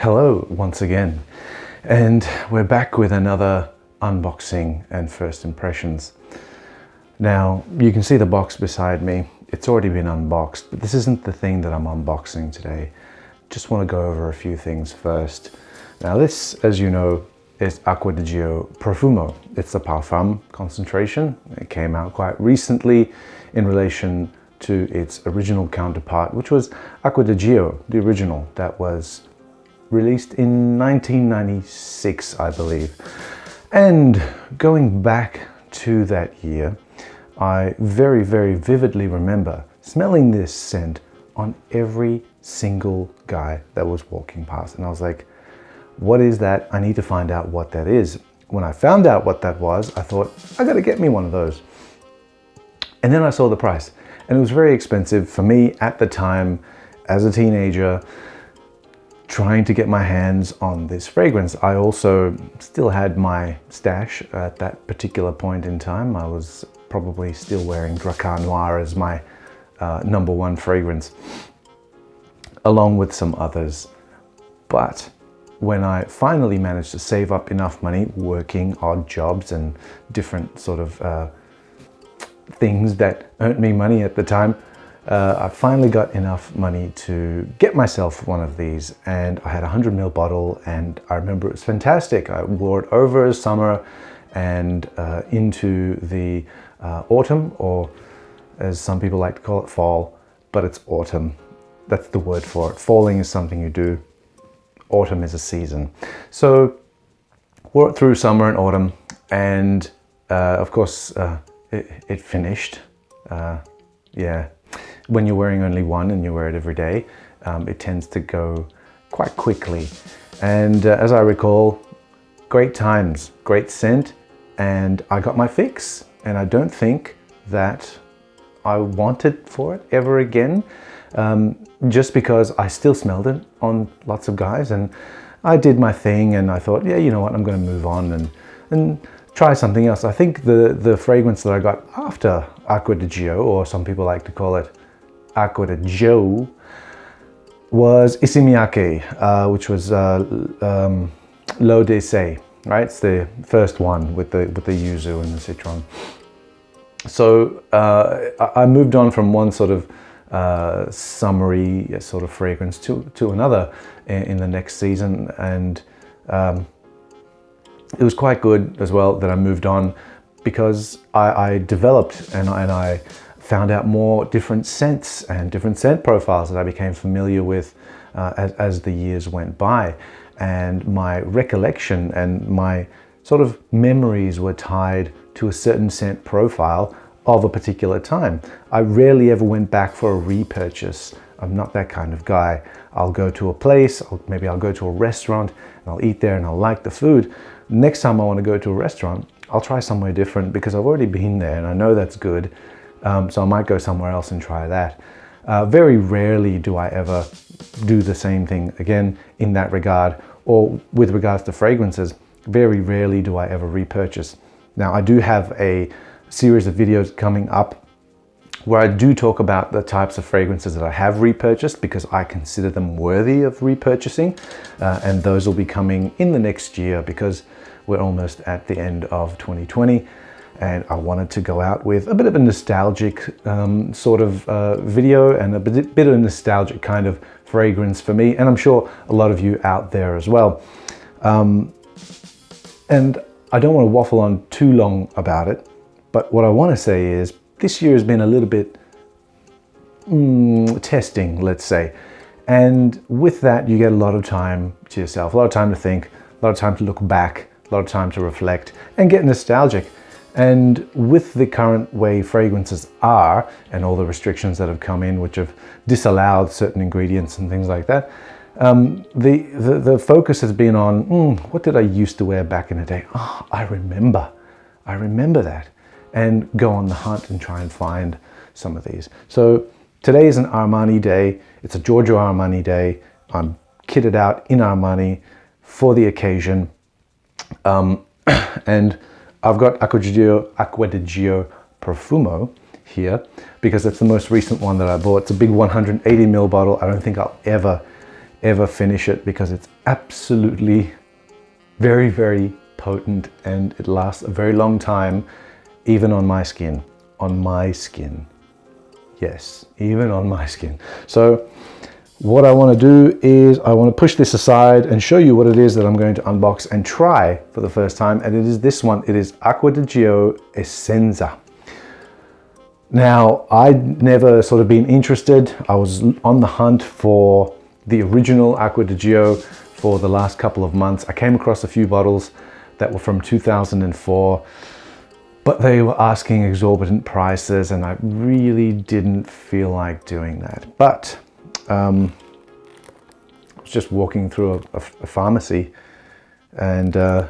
Hello once again, and we're back with another unboxing and first impressions. Now, you can see the box beside me. It's already been unboxed, but this isn't the thing that I'm unboxing today. Just want to go over a few things first. Now this, as you know, is Acqua Di Gio Profumo. It's a parfum concentration. It came out quite recently in relation to its original counterpart, which was Acqua Di Gio, the original, that was released in 1996, I believe. And going back to that year, I very, very vividly remember smelling this scent on every single guy that was walking past. And I was like, what is that? I need to find out what that is. When I found out what that was, I thought, I gotta get me one of those. And then I saw the price, and it was very expensive for me at the time as a teenager, trying to get my hands on this fragrance. I also still had my stash at that particular point in time. I was probably still wearing Dracar Noir as my number one fragrance, along with some others. But when I finally managed to save up enough money, working odd jobs and different sort of things that earned me money at the time, I finally got enough money to get myself one of these, and I had a 100ml bottle, and I remember it was fantastic. I wore it over summer and into the autumn, or as some people like to call it, fall, but it's autumn. That's the word for it. Falling is something you do. Autumn is a season. So wore it through summer and autumn, and of course it finished. Yeah. When you're wearing only one and you wear it every day, it tends to go quite quickly. And as I recall, great times, great scent, and I got my fix. And I don't think that I wanted for it ever again, just because I still smelled it on lots of guys, and I did my thing, and I thought, yeah, you know what, I'm going to move on and try something else. I think the fragrance that I got after Acqua Di Gio, or some people like to call it Acqua Di Gio, was Essenza, which was L'Eau d'Essai, right? It's the first one with the yuzu and the citron. So I moved on from one sort of summery sort of fragrance to another in the next season, and it was quite good as well that I moved on, because I developed and I found out more different scents and different scent profiles that I became familiar with as the years went by. And my recollection and my sort of memories were tied to a certain scent profile of a particular time. I rarely ever went back for a repurchase. I'm not that kind of guy. I'll go to a place, maybe I'll go to a restaurant and I'll eat there and I'll like the food. Next time I want to go to a restaurant, I'll try somewhere different because I've already been there and I know that's good. So I might go somewhere else and try that. Very rarely do I ever do the same thing again in that regard, or with regards to fragrances, very rarely do I ever repurchase. Now, I do have a series of videos coming up where I do talk about the types of fragrances that I have repurchased because I consider them worthy of repurchasing, and those will be coming in the next year because we're almost at the end of 2020. And I wanted to go out with a bit of a nostalgic sort of video and a bit of a nostalgic kind of fragrance for me, and I'm sure a lot of you out there as well. And I don't want to waffle on too long about it, but what I want to say is this year has been a little bit testing, let's say. And with that, you get a lot of time to yourself, a lot of time to think, a lot of time to look back, a lot of time to reflect and get nostalgic. And with the current way fragrances are, and all the restrictions that have come in, which have disallowed certain ingredients and things like that, the focus has been on, what did I used to wear back in the day? Oh, I remember that. And go on the hunt and try and find some of these. So today is an Armani day. It's a Giorgio Armani day. I'm kitted out in Armani for the occasion. And I've got Acqua Di Gio Profumo here because it's the most recent one that I bought. It's a big 180ml bottle. I don't think I'll ever ever finish it because it's absolutely very, very potent and it lasts a very long time, even on my skin. On my skin. Yes, even on my skin. So what I want to do is I want to push this aside and show you what it is that I'm going to unbox and try for the first time. And it is this one. It is Acqua Di Gio Essenza. Now, I'd never sort of been interested. I was on the hunt for the original Acqua Di Gio for the last couple of months. I came across a few bottles that were from 2004, but they were asking exorbitant prices and I really didn't feel like doing that. But I was just walking through a pharmacy and I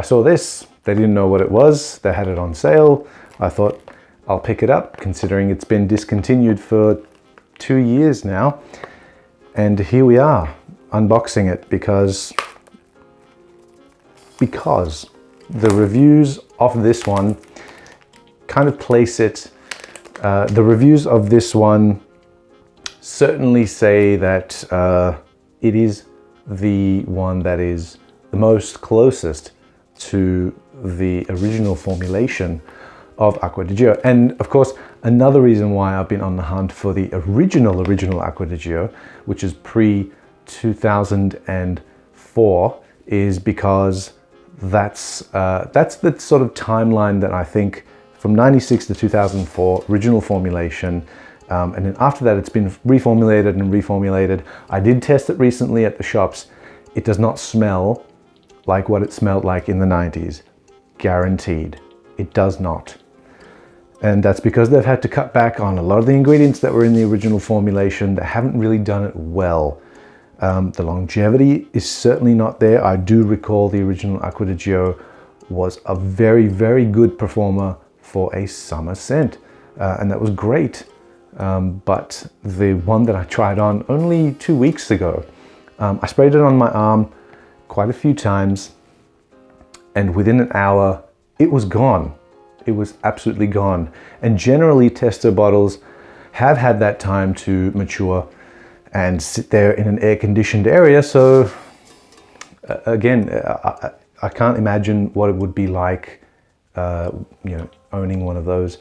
saw this. They didn't know what it was. They had it on sale. I thought, I'll pick it up, considering it's been discontinued for 2 years now. And here we are, unboxing it because the reviews of this one kind of place it, the reviews of this one certainly say that it is the one that is the most closest to the original formulation of Acqua Di Gio. And of course, another reason why I've been on the hunt for the original Acqua Di Gio, which is pre-2004, is because that's the sort of timeline that I think from 96 to 2004, original formulation. And then after that, it's been reformulated and reformulated. I did test it recently at the shops. It does not smell like what it smelled like in the 90s. Guaranteed. It does not. And that's because they've had to cut back on a lot of the ingredients that were in the original formulation. They haven't really done it well. The longevity is certainly not there. I do recall the original Acqua Di Gio was a very, very good performer for a summer scent. And that was great. But the one that I tried on only 2 weeks ago, I sprayed it on my arm quite a few times. And within an hour, it was gone. It was absolutely gone. And generally tester bottles have had that time to mature and sit there in an air-conditioned area. So again, I can't imagine what it would be like, owning one of those.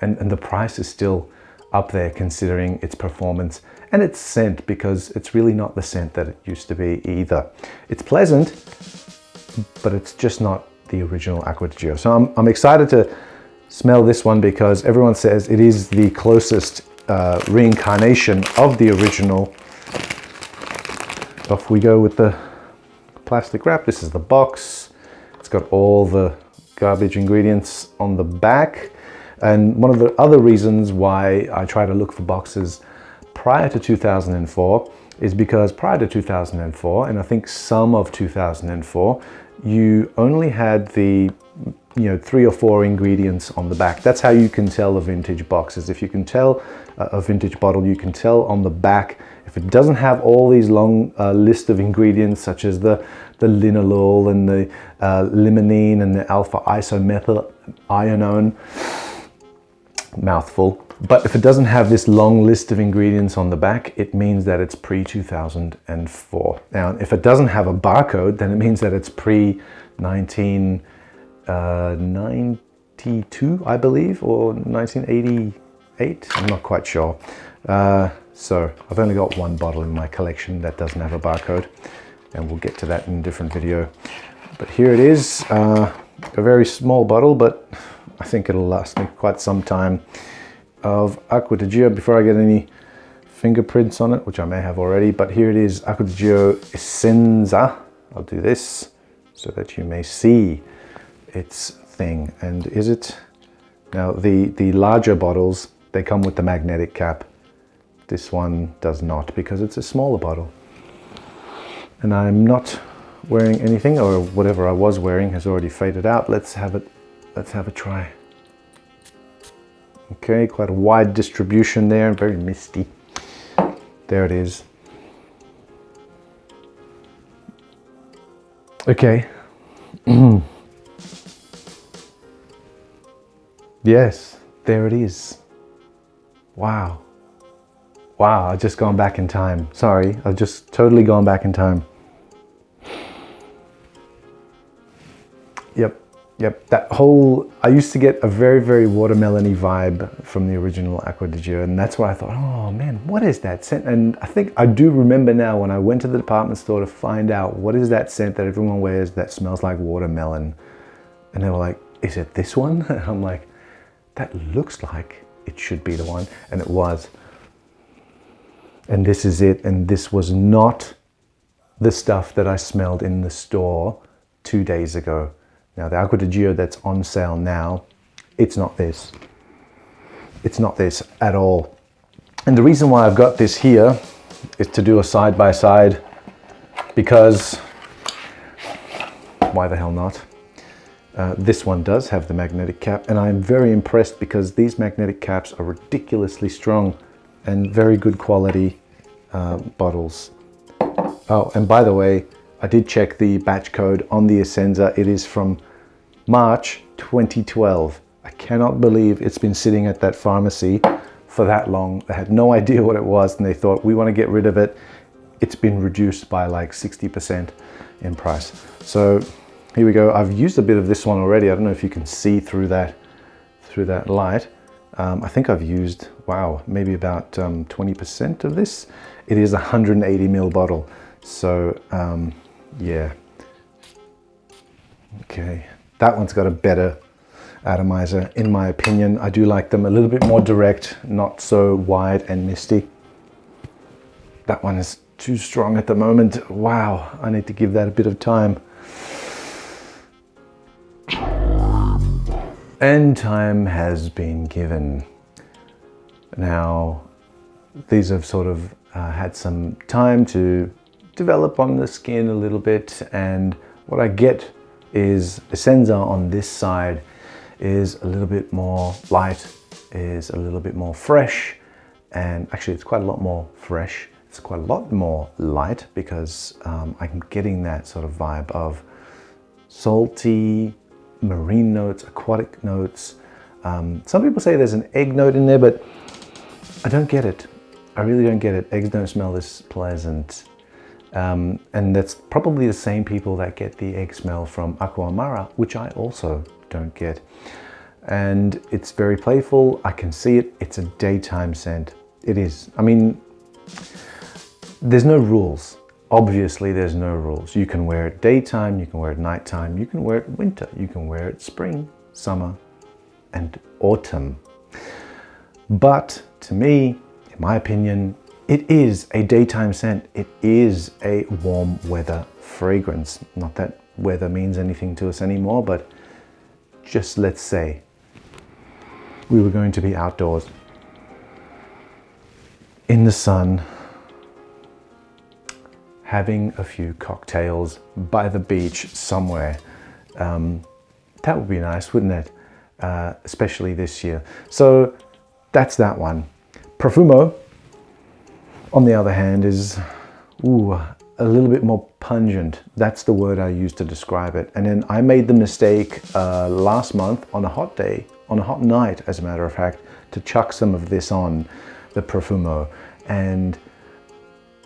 And the price is still up there considering its performance and its scent, because it's really not the scent that it used to be either. It's pleasant, but it's just not the original Acqua Di Gio. So I'm excited to smell this one because everyone says it is the closest reincarnation of the original. Off we go with the plastic wrap. This is the box. It's got all the garbage ingredients on the back. And one of the other reasons why I try to look for boxes prior to 2004 is because prior to 2004, and I think some of 2004, you only had the 3 or 4 ingredients on the back. That's how you can tell a vintage box. Is if you can tell a vintage bottle, you can tell on the back if it doesn't have all these long list of ingredients such as the linalool and the limonene and the alpha isomethylionone, mouthful. But if it doesn't have this long list of ingredients on the back, it means that it's pre-2004. Now, if it doesn't have a barcode, then it means that it's pre-1992, I believe, or 1988. I'm not quite sure. So I've only got one bottle in my collection that doesn't have a barcode, and we'll get to that in a different video. But here it is, a very small bottle, but I think it'll last me quite some time, of Acqua Di Gio before I get any fingerprints on it, which I may have already. But here it is, Acqua Di Gio Essenza. I'll do this so that you may see its thing. And is it? Now the larger bottles, they come with the magnetic cap. This one does not, because it's a smaller bottle. And I'm not wearing anything, or whatever I was wearing has already faded out. Let's have a try. Okay, quite a wide distribution there, very misty. There it is. Okay. Yes, there it is. Wow. Wow, I've just gone back in time. Sorry, I've just totally gone back in time. Yep, that whole, I used to get a very, very watermelony vibe from the original Acqua Di Gio, and that's why I thought, oh man, what is that scent? And I think I do remember now when I went to the department store to find out what is that scent that everyone wears that smells like watermelon. And they were like, is it this one? And I'm like, that looks like it should be the one. And it was. And this is it. And this was not the stuff that I smelled in the store 2 days ago. Now the Acqua Di Gio that's on sale now, it's not this. It's not this at all. And the reason why I've got this here is to do a side by side, because why the hell not? This one does have the magnetic cap, and I'm very impressed because these magnetic caps are ridiculously strong and very good quality bottles. Oh, and by the way, I did check the batch code on the Essenza. It is from March 2012. I cannot believe it's been sitting at that pharmacy for that long. They had no idea what it was, and they thought, we want to get rid of it. It's been reduced by like 60% in price. So here we go. I've used a bit of this one already. I don't know if you can see through that light. I think I've used, wow, maybe about 20% of this. It is a 180 ml bottle. So yeah. Okay, that one's got a better atomizer in my opinion. I do like them a little bit more direct, not so wide and misty. That one is too strong at the moment. Wow, I need to give that a bit of time. And time has been given. Now, these have sort of had some time to develop on the skin a little bit, and what I get is Essenza on this side is a little bit more light, is a little bit more fresh, and actually it's quite a lot more fresh. It's quite a lot more light because I'm getting that sort of vibe of salty, marine notes, aquatic notes. Some people say there's an egg note in there, but I don't get it. I really don't get it. Eggs don't smell this pleasant. And that's probably the same people that get the egg smell from Acqua Amara, which I also don't get. And it's very playful. I can see it. It's a daytime scent. It is. I mean, there's no rules. Obviously, there's no rules. You can wear it daytime, you can wear it nighttime, you can wear it winter, you can wear it spring, summer, and autumn. But to me, in my opinion, it is a daytime scent. It is a warm weather fragrance. Not that weather means anything to us anymore, but just let's say we were going to be outdoors in the sun, having a few cocktails by the beach somewhere. That would be nice, wouldn't it? Especially this year. So that's that one. Profumo, on the other hand, is a little bit more pungent. That's the word I use to describe it. And then I made the mistake last month on a hot day, on a hot night, as a matter of fact, to chuck some of this on, the Profumo. And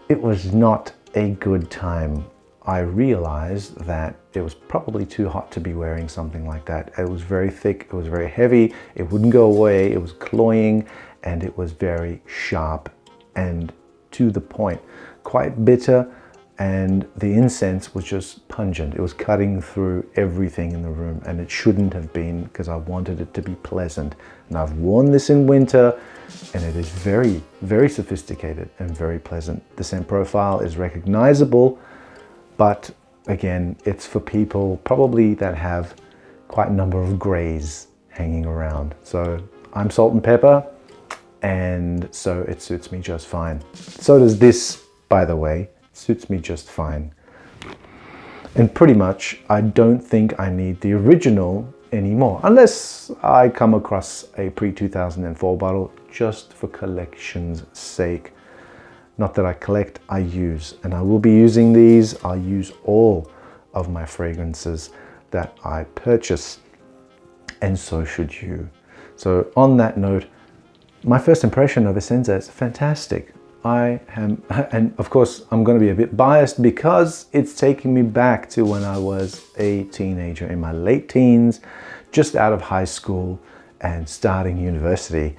it was not a good time. I realized that it was probably too hot to be wearing something like that. It was very thick, it was very heavy, it wouldn't go away, it was cloying, and it was very sharp and to the point, quite bitter, and the incense was just pungent. It was cutting through everything in the room, and it shouldn't have been, because I wanted it to be pleasant. And I've worn this in winter, and it is very, very sophisticated and very pleasant. The scent profile is recognizable, but again, it's for people probably that have quite a number of grays hanging around. So I'm salt and pepper, and so it suits me just fine. So does this, by the way. It suits me just fine. And pretty much, I don't think I need the original anymore, unless I come across a pre-2004 bottle just for collection's sake. Not that I collect, I use. And I will be using these. I'll use all of my fragrances that I purchase, and so should you. So on that note, my first impression of Essenza is fantastic. I am, and of course I'm going to be a bit biased because it's taking me back to when I was a teenager in my late teens, just out of high school and starting university.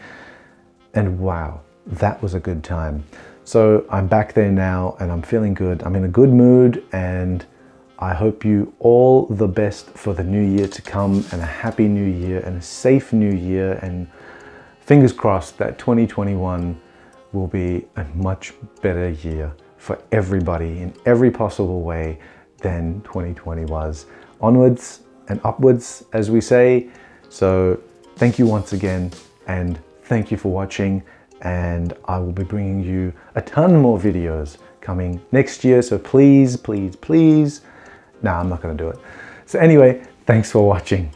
And wow, that was a good time. So I'm back there now and I'm feeling good. I'm in a good mood, and I hope you all the best for the new year to come, and a happy new year and a safe new year, and fingers crossed that 2021 will be a much better year for everybody in every possible way than 2020 was. Onwards and upwards, as we say. So thank you once again, and thank you for watching, and I will be bringing you a ton more videos coming next year, so please, please, please. No, I'm not going to do it. So anyway, thanks for watching.